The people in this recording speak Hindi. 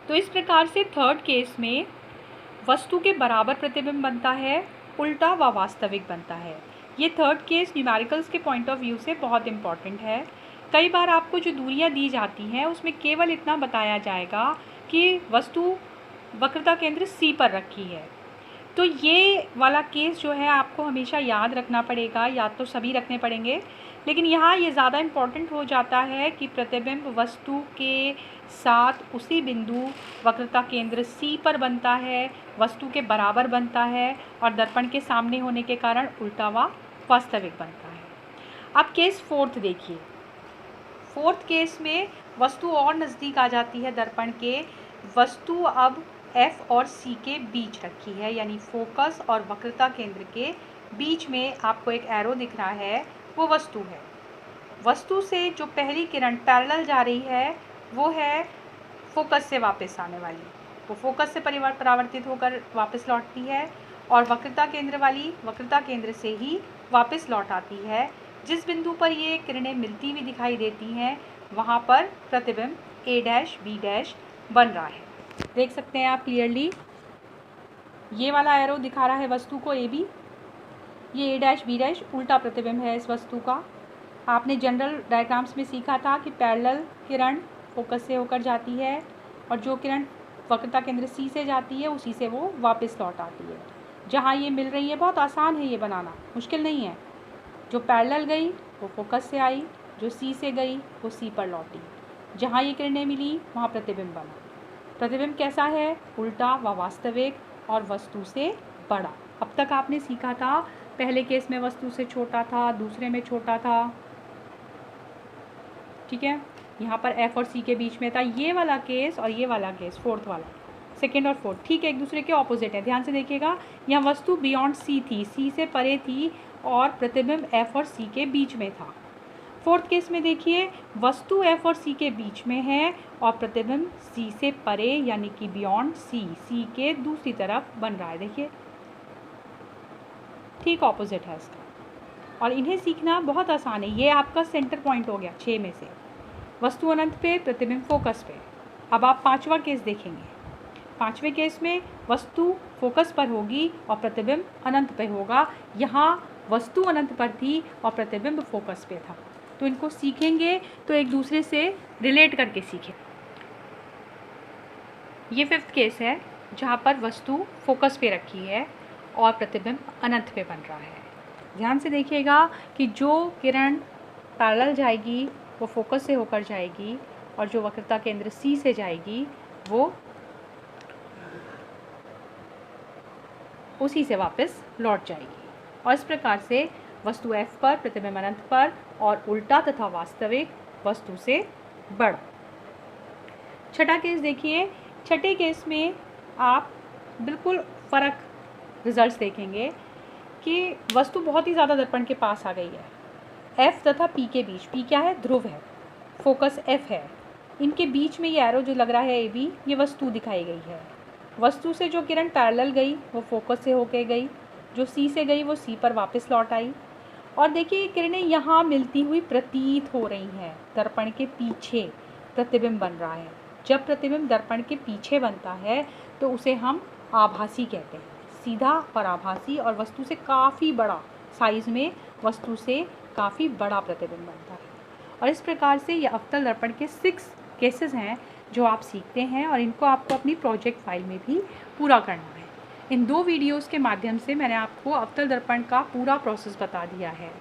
तो इस प्रकार से थर्ड केस में वस्तु के बराबर प्रतिबिंब बनता है, उल्टा व वास्तविक बनता है। ये थर्ड केस न्यूमेरिकल्स के पॉइंट ऑफ व्यू से बहुत इम्पॉर्टेंट है। कई बार आपको जो दूरियां दी जाती हैं उसमें केवल इतना बताया जाएगा कि वस्तु वक्रता केंद्र C पर रखी है। तो ये वाला केस जो है आपको हमेशा याद रखना पड़ेगा, या तो सभी रखने पड़ेंगे, लेकिन यहाँ ये ज़्यादा इम्पॉर्टेंट हो जाता है कि प्रतिबिंब वस्तु के साथ उसी बिंदु वक्रता केंद्र C पर बनता है, वस्तु के बराबर बनता है और दर्पण के सामने होने के कारण उल्टा व वास्तविक बनता है। अब केस फोर्थ देखिए। फोर्थ केस में वस्तु और नज़दीक आ जाती है दर्पण के। वस्तु अब F और C के बीच रखी है, यानी फोकस और वक्रता केंद्र के बीच में आपको एक एरो दिख रहा है, वो वस्तु है। वस्तु से जो पहली किरण पैरेलल जा रही है वो है फोकस से वापस आने वाली, वो फोकस से परावर्तित होकर वापस लौटती है, और वक्रता केंद्र वाली वक्रता केंद्र से ही वापस लौट आती है। जिस बिंदु पर ये किरणें मिलती हुई दिखाई देती हैं वहाँ पर प्रतिबिंब A' B' बन रहा है। देख सकते हैं आप क्लियरली, ये वाला एरो दिखा रहा है वस्तु को AB, ये A' B' उल्टा प्रतिबिंब है इस वस्तु का। आपने जनरल डायग्राम्स में सीखा था कि पैरेलल किरण फोकस से होकर जाती है और जो किरण वक्रता केंद्र C से जाती है उसी से वो वापस लौट आती है। जहाँ ये मिल रही है, बहुत आसान है ये बनाना, मुश्किल नहीं है। जो पैरेलल गई वो फोकस से आई, जो C से गई वो C पर लौटी। जहाँ ये किरणें मिली वहाँ प्रतिबिंब बना। प्रतिबिंब कैसा है? उल्टा व वास्तविक और वस्तु से बड़ा। अब तक आपने सीखा था, पहले केस में वस्तु से छोटा था, दूसरे में छोटा था, ठीक है। यहाँ पर F और C के बीच में था ये वाला केस, और ये वाला केस फोर्थ वाला, सेकेंड और फोर्थ, ठीक है, एक दूसरे के ऑपोजिट है। ध्यान से देखिएगा, यहाँ वस्तु बियॉन्ड C थी, C से परे थी, और प्रतिबिंब F और C के बीच में था। फोर्थ केस में देखिए, वस्तु F और C के बीच में है और प्रतिबिंब C से परे यानी कि बियॉन्ड C के दूसरी तरफ बन रहा है। देखिए ठीक ऑपोजिट है इसका, और इन्हें सीखना बहुत आसान है। ये आपका सेंटर पॉइंट हो गया 6 में से। वस्तु अनंत पे, प्रतिबिंब फोकस पे। अब आप पांचवा केस देखेंगे। पांचवें केस में वस्तु फोकस पर होगी और प्रतिबिंब अनंत पे होगा। यहाँ वस्तु अनंत पर थी और प्रतिबिंब फोकस पे था। तो इनको सीखेंगे तो एक दूसरे से रिलेट करके सीखें। ये फिफ्थ केस है जहाँ पर वस्तु फोकस पे रखी है और प्रतिबिंब अनंत पे बन रहा है। ध्यान से देखिएगा कि जो किरण पैरेलल जाएगी वो फोकस से होकर जाएगी, और जो वक्रता केंद्र C से जाएगी वो उसी से वापस लौट जाएगी। और इस प्रकार से वस्तु F पर, प्रतिबिंब अनंत पर, और उल्टा तथा वास्तविक वस्तु से बड़ा। छठा केस देखिए। छठे केस में आप बिल्कुल फ़र्क रिजल्ट्स देखेंगे कि वस्तु बहुत ही ज़्यादा दर्पण के पास आ गई है। F तथा P के बीच, P क्या है? ध्रुव है, फोकस F है, इनके बीच में ये एरो जो लग रहा है AB, ये वस्तु दिखाई गई है। वस्तु से जो किरण पैरेलल गई वो फोकस से होके गई, जो C से गई वो C पर वापस लौट आई। और देखिए किरणें यहाँ मिलती हुई प्रतीत हो रही हैं। दर्पण के पीछे प्रतिबिंब बन रहा है। जब प्रतिबिंब दर्पण के पीछे बनता है तो उसे हम आभासी कहते हैं, सीधा और आभासी, और वस्तु से काफ़ी बड़ा, साइज़ में वस्तु से काफ़ी बड़ा प्रतिबिंब बनता है। और इस प्रकार से ये अवतल दर्पण के 6 केसेस हैं जो आप सीखते हैं, और इनको आपको अपनी प्रोजेक्ट फाइल में भी पूरा करना है। इन 2 वीडियोज़ के माध्यम से मैंने आपको अवतल दर्पण का पूरा प्रोसेस बता दिया है।